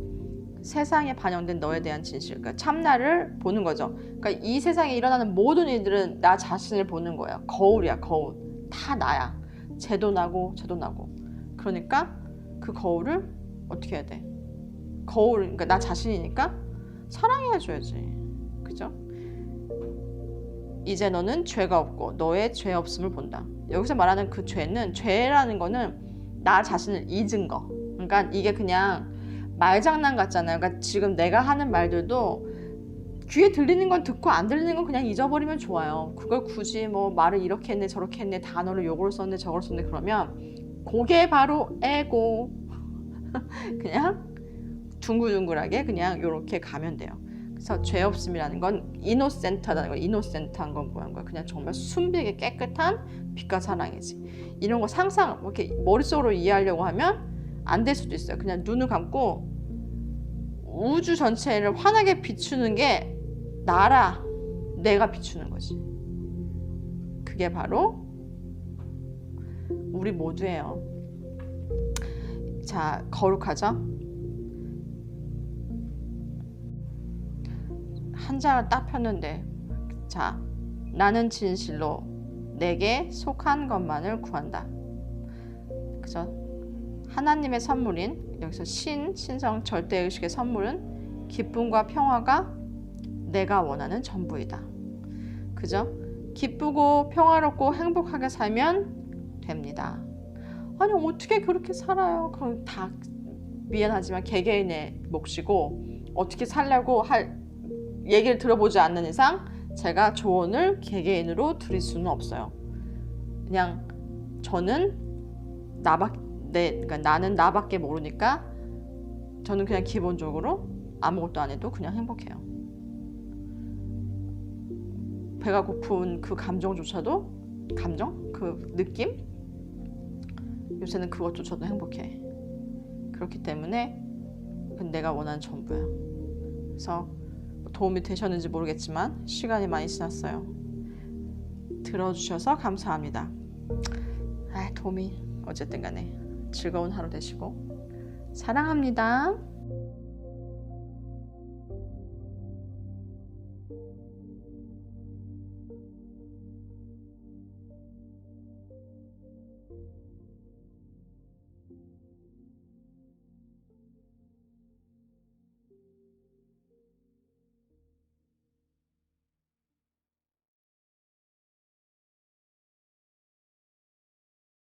세상에 반영된 너에 대한 진실, 그러니까 참나를 보는 거죠. 그러니까 이 세상에 일어나는 모든 일들은 나 자신을 보는 거예요. 거울이야, 거울. 다 나야. 쟤도 나고 그러니까 그 거울을 어떻게 해야 돼? 거울, 그러니까 나 자신이니까 사랑해줘야지. 그죠? 이제 너는 죄가 없고 너의 죄 없음을 본다. 여기서 말하는 그 죄는, 죄라는 거는 나 자신을 잊은 거. 그러니까 이게 그냥 말장난 같잖아요. 그러니까 지금 내가 하는 말들도 귀에 들리는 건 듣고 안 들리는 건 그냥 잊어버리면 좋아요. 그걸 굳이 뭐 말을 이렇게 했네 저렇게 했네 단어를 요걸 썼네 저걸 썼네 그러면 그게 바로 에고. 그냥 둥글둥글하게 그냥 이렇게 가면 돼요. 그래서 죄 없음이라는 건 이노센트하다는 거. 이노센트한 건 뭐한 거야? 그냥 정말 순백에 깨끗한 빛과 사랑이지. 이런 거 상상 이렇게 머릿속으로 이해하려고 하면 안 될 수도 있어요. 그냥 눈을 감고 우주 전체를 환하게 비추는 게 나라, 내가 비추는 거지. 그게 바로 우리 모두예요. 자, 거룩하죠? 한 장을 딱 폈는데, 자, 나는 진실로 내게 속한 것만을 구한다. 그죠? 하나님의 선물인, 여기서 신성 절대의식의 선물은 기쁨과 평화가 내가 원하는 전부이다. 그죠? 기쁘고 평화롭고 행복하게 살면 됩니다. 아니 어떻게 그렇게 살아요? 그럼 다 미안하지만 개개인의 몫이고 어떻게 살려고 할 얘기를 들어보지 않는 이상 제가 조언을 개개인으로 드릴 수는 없어요. 그냥 저는 그러니까 나는 나밖에 모르니까 저는 그냥 기본적으로 아무것도 안 해도 그냥 행복해요. 배가 고픈 그 감정조차도 그 느낌? 요새는 그것조차도 행복해. 그렇기 때문에 그건 내가 원하는 전부야. 그래서 도움이 되셨는지 모르겠지만 시간이 많이 지났어요. 들어주셔서 감사합니다. 도움이 어쨌든 간에 즐거운 하루 되시고 사랑합니다.